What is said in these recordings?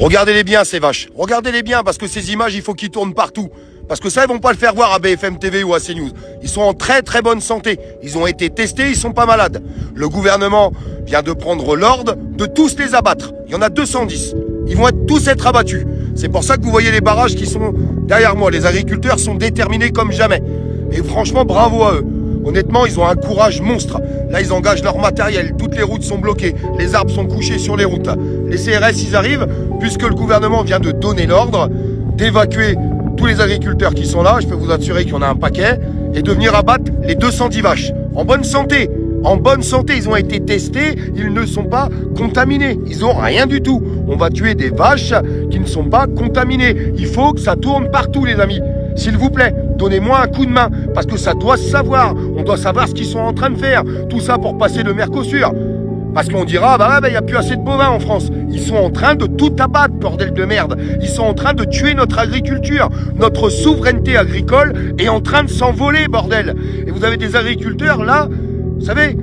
Regardez-les bien ces vaches, regardez-les bien parce que ces images il faut qu'ils tournent partout. Parce que ça ils vont pas le faire voir à BFM TV ou à CNews. Ils sont en très très bonne santé, ils ont été testés, ils sont pas malades. Le gouvernement vient de prendre l'ordre de tous les abattre, il y en a 210. Ils vont tous être abattus. C'est pour ça que vous voyez les barrages qui sont derrière moi. Les agriculteurs sont déterminés comme jamais. Et franchement bravo à eux. Honnêtement, ils ont un courage monstre. Là, ils engagent leur matériel. Toutes les routes sont bloquées. Les arbres sont couchés sur les routes. Les CRS, ils arrivent, puisque le gouvernement vient de donner l'ordre d'évacuer tous les agriculteurs qui sont là. Je peux vous assurer qu'il y en a un paquet. Et de venir abattre les 210 vaches. En bonne santé. En bonne santé. Ils ont été testés. Ils ne sont pas contaminés. Ils n'ont rien du tout. On va tuer des vaches qui ne sont pas contaminées. Il faut que ça tourne partout, les amis. S'il vous plaît, donnez-moi un coup de main, parce que ça doit se savoir. On doit savoir ce qu'ils sont en train de faire. Tout ça pour passer le Mercosur. Parce qu'on dira, il n'y a plus assez de bovins en France. Ils sont en train de tout abattre, bordel de merde. Ils sont en train de tuer notre agriculture. Notre souveraineté agricole est en train de s'envoler, bordel. Et vous avez des agriculteurs, là, vous savez,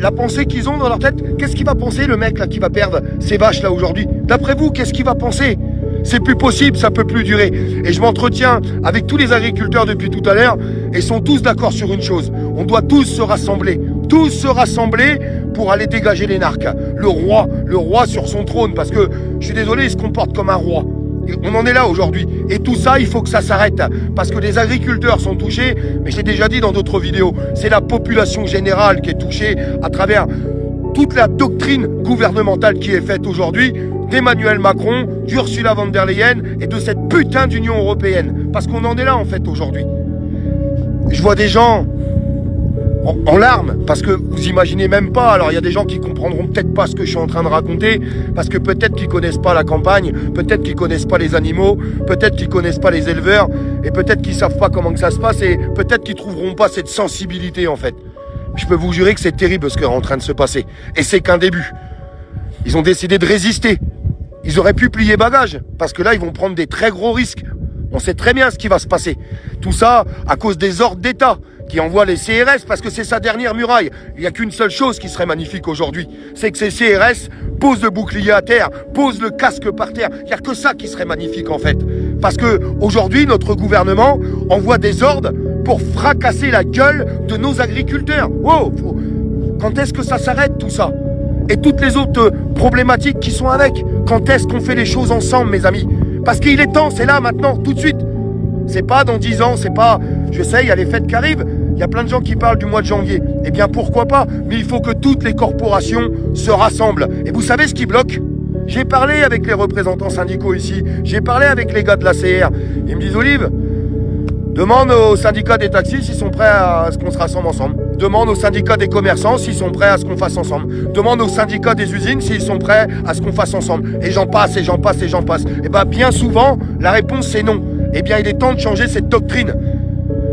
la pensée qu'ils ont dans leur tête, qu'est-ce qu'il va penser, le mec, là, qui va perdre ces vaches, là, aujourd'hui? D'après vous, qu'est-ce qu'il va penser? C'est plus possible, ça peut plus durer. Et je m'entretiens avec tous les agriculteurs depuis tout à l'heure et sont tous d'accord sur une chose. On doit tous se rassembler pour aller dégager les narcs. Le roi sur son trône, parce que, je suis désolé, il se comporte comme un roi. Et on en est là aujourd'hui. Et tout ça, il faut que ça s'arrête. Parce que les agriculteurs sont touchés, mais je l'ai déjà dit dans d'autres vidéos, c'est la population générale qui est touchée à travers toute la doctrine gouvernementale qui est faite aujourd'hui d'Emmanuel Macron, d'Ursula von der Leyen et de cette putain d'Union européenne. Parce qu'on en est là en fait aujourd'hui. Je vois des gens en larmes, parce que vous imaginez même pas, alors il y a des gens qui comprendront peut-être pas ce que je suis en train de raconter, parce que peut-être qu'ils connaissent pas la campagne, peut-être qu'ils connaissent pas les animaux, peut-être qu'ils connaissent pas les éleveurs, et peut-être qu'ils savent pas comment que ça se passe, et peut-être qu'ils trouveront pas cette sensibilité en fait. Je peux vous jurer que c'est terrible ce qui est en train de se passer. Et c'est qu'un début. Ils ont décidé de résister. Ils auraient pu plier bagage, parce que là, ils vont prendre des très gros risques. On sait très bien ce qui va se passer. Tout ça à cause des ordres d'État qui envoient les CRS, parce que c'est sa dernière muraille. Il n'y a qu'une seule chose qui serait magnifique aujourd'hui, c'est que ces CRS posent le bouclier à terre, posent le casque par terre. Il n'y a que ça qui serait magnifique en fait. Parce que aujourd'hui, notre gouvernement envoie des ordres pour fracasser la gueule de nos agriculteurs. Wow, quand est-ce que ça s'arrête tout ça? Et toutes les autres problématiques qui sont avec. Quand est-ce qu'on fait les choses ensemble, mes amis? Parce qu'il est temps, c'est là, maintenant, tout de suite. C'est pas dans 10 ans, c'est pas... Je sais, il y a les fêtes qui arrivent, il y a plein de gens qui parlent du mois de janvier. Eh bien, pourquoi pas? Mais il faut que toutes les corporations se rassemblent. Et vous savez ce qui bloque? J'ai parlé avec les représentants syndicaux ici, j'ai parlé avec les gars de la CR. Ils me disent, Olive, demande aux syndicats des taxis s'ils sont prêts à ce qu'on se rassemble ensemble. Demande aux syndicats des commerçants s'ils sont prêts à ce qu'on fasse ensemble. Demande aux syndicats des usines s'ils sont prêts à ce qu'on fasse ensemble. Et j'en passe, et j'en passe, et j'en passe. Et bien, bien souvent, la réponse c'est non. Eh bien, il est temps de changer cette doctrine.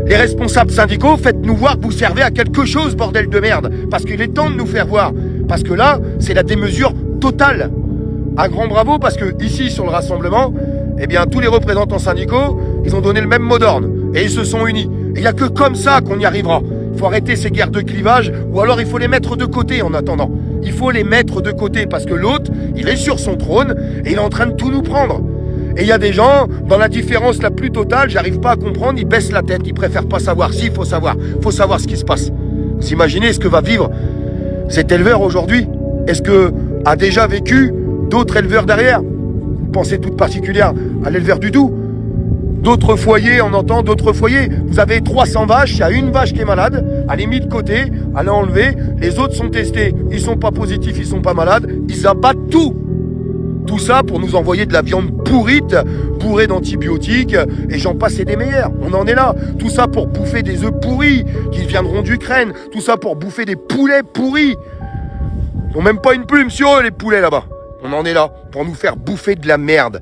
Les responsables syndicaux, faites-nous voir que vous servez à quelque chose, bordel de merde. Parce qu'il est temps de nous faire voir. Parce que là, c'est la démesure totale. Un grand bravo, parce que ici, sur le rassemblement, eh bien, tous les représentants syndicaux, ils ont donné le même mot d'ordre. Et ils se sont unis. Et il n'y a que comme ça qu'on y arrivera. Il faut arrêter ces guerres de clivage, ou alors il faut les mettre de côté en attendant. Il faut les mettre de côté, parce que l'autre, il est sur son trône, et il est en train de tout nous prendre. Et il y a des gens, dans la différence la plus totale, j'arrive pas à comprendre, ils baissent la tête, ils préfèrent pas savoir. Si, il faut savoir ce qui se passe. Vous imaginez ce que va vivre cet éleveur aujourd'hui? Est-ce que a déjà vécu d'autres éleveurs derrière? Pensez toute particulière à l'éleveur du Doubs. D'autres foyers, on entend d'autres foyers. Vous avez 300 vaches, il y a une vache qui est malade, elle est mise de côté, elle est enlevée, les autres sont testés, ils sont pas positifs, ils sont pas malades, ils abattent tout. Tout ça pour nous envoyer de la viande pourrite, bourrée d'antibiotiques, et j'en passe et des meilleurs. On en est là. Tout ça pour bouffer des œufs pourris qui viendront d'Ukraine. Tout ça pour bouffer des poulets pourris. Ils n'ont même pas une plume sur eux, les poulets là-bas. On en est là pour nous faire bouffer de la merde.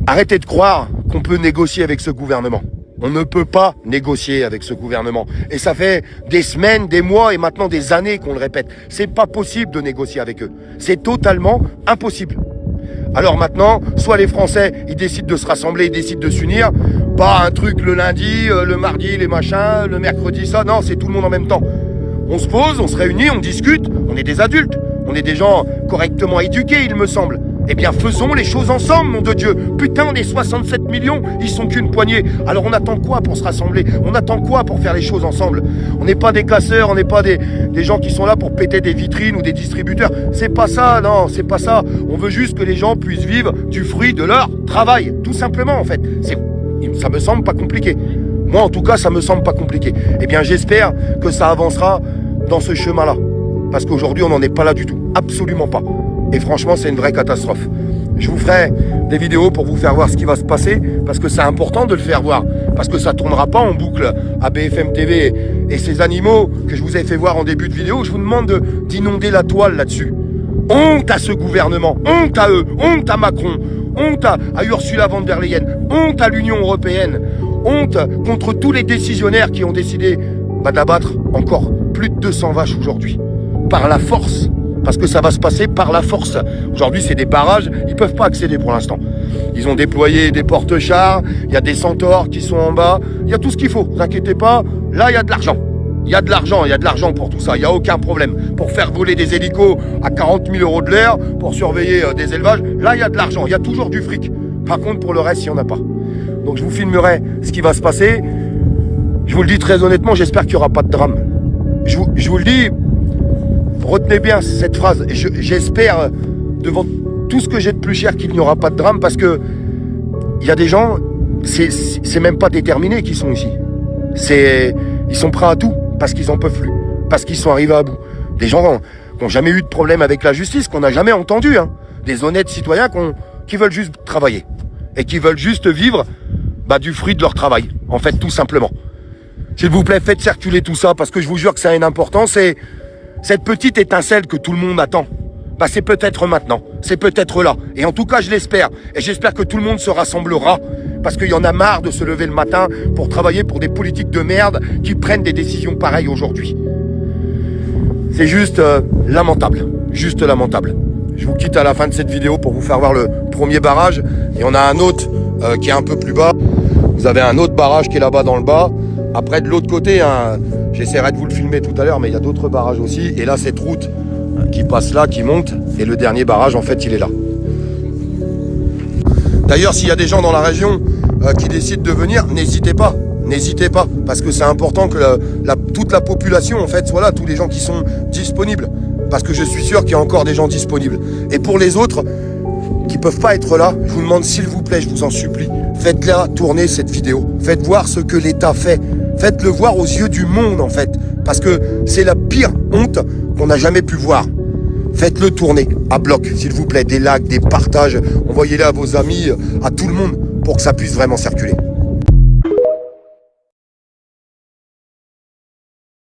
Arrêtez de croire qu'on peut négocier avec ce gouvernement. On ne peut pas négocier avec ce gouvernement. Et ça fait des semaines, des mois et maintenant des années qu'on le répète. C'est pas possible de négocier avec eux. C'est totalement impossible. Alors maintenant, soit les Français, ils décident de se rassembler, ils décident de s'unir. Pas un truc le lundi, le mardi, les machins, le mercredi, ça. Non, c'est tout le monde en même temps. On se pose, on se réunit, on discute. On est des adultes. On est des gens correctement éduqués, il me semble. Eh bien, faisons les choses ensemble, nom de Dieu. Putain, les 67 millions, ils sont qu'une poignée. Alors on attend quoi pour se rassembler? On attend quoi pour faire les choses ensemble? On n'est pas des casseurs, on n'est pas des gens qui sont là pour péter des vitrines ou des distributeurs. C'est pas ça, non, c'est pas ça. On veut juste que les gens puissent vivre du fruit de leur travail, tout simplement, en fait. Ça me semble pas compliqué. Moi, en tout cas, ça me semble pas compliqué. Eh bien, j'espère que ça avancera dans ce chemin-là. Parce qu'aujourd'hui, on n'en est pas là du tout. Absolument pas. Et franchement, c'est une vraie catastrophe. Je vous ferai des vidéos pour vous faire voir ce qui va se passer, parce que c'est important de le faire voir, parce que ça ne tournera pas en boucle à BFM TV et ces animaux que je vous ai fait voir en début de vidéo. Je vous demande d'inonder la toile là-dessus. Honte à ce gouvernement, honte à eux, honte à Macron, honte à Ursula von der Leyen, honte à l'Union européenne, honte contre tous les décisionnaires qui ont décidé d'abattre encore plus de 200 vaches aujourd'hui, par la force. Parce que ça va se passer par la force. Aujourd'hui, c'est des barrages, ils ne peuvent pas accéder pour l'instant. Ils ont déployé des porte-chars, il y a des centaures qui sont en bas, il y a tout ce qu'il faut, ne vous inquiétez pas, là il y a de l'argent. Il y a de l'argent pour tout ça, il n'y a aucun problème. Pour faire voler des hélicos à 40 000 € de l'air, pour surveiller des élevages, là il y a de l'argent, il y a toujours du fric. Par contre, pour le reste, il n'y en a pas. Donc je vous filmerai ce qui va se passer. Je vous le dis très honnêtement, j'espère qu'il n'y aura pas de drame. Je vous le dis, retenez bien cette phrase. J'espère, devant tout ce que j'ai de plus cher, qu'il n'y aura pas de drame, parce que il y a des gens, c'est même pas déterminés qui sont ici. Ils sont prêts à tout, parce qu'ils en peuvent plus, parce qu'ils sont arrivés à bout. Des gens qui n'ont jamais eu de problème avec la justice, qu'on n'a jamais entendu, hein. Des honnêtes citoyens qui veulent juste travailler et qui veulent juste vivre du fruit de leur travail, en fait, tout simplement. S'il vous plaît, faites circuler tout ça, parce que je vous jure que ça a une importance. Et cette petite étincelle que tout le monde attend, c'est peut-être maintenant, c'est peut-être là. Et en tout cas, je l'espère. Et j'espère que tout le monde se rassemblera, parce qu'il y en a marre de se lever le matin pour travailler pour des politiques de merde qui prennent des décisions pareilles aujourd'hui. C'est juste lamentable, juste lamentable. Je vous quitte à la fin de cette vidéo pour vous faire voir le premier barrage. Et on a un autre qui est un peu plus bas. Vous avez un autre barrage qui est là-bas dans le bas. Après, de l'autre côté, j'essaierai de vous le filmer tout à l'heure, mais il y a d'autres barrages aussi. Et là, cette route qui passe là, qui monte. Et le dernier barrage, en fait, il est là. D'ailleurs, s'il y a des gens dans la région qui décident de venir, n'hésitez pas. N'hésitez pas, parce que c'est important que toute la population, en fait, soit là, tous les gens qui sont disponibles. Parce que je suis sûr qu'il y a encore des gens disponibles. Et pour les autres qui ne peuvent pas être là, je vous demande, s'il vous plaît, je vous en supplie, faites-la tourner cette vidéo. Faites voir ce que l'État fait. Faites-le voir aux yeux du monde, en fait. Parce que c'est la pire honte qu'on n'a jamais pu voir. Faites-le tourner à bloc, s'il vous plaît. Des likes, des partages. Envoyez-les à vos amis, à tout le monde, pour que ça puisse vraiment circuler.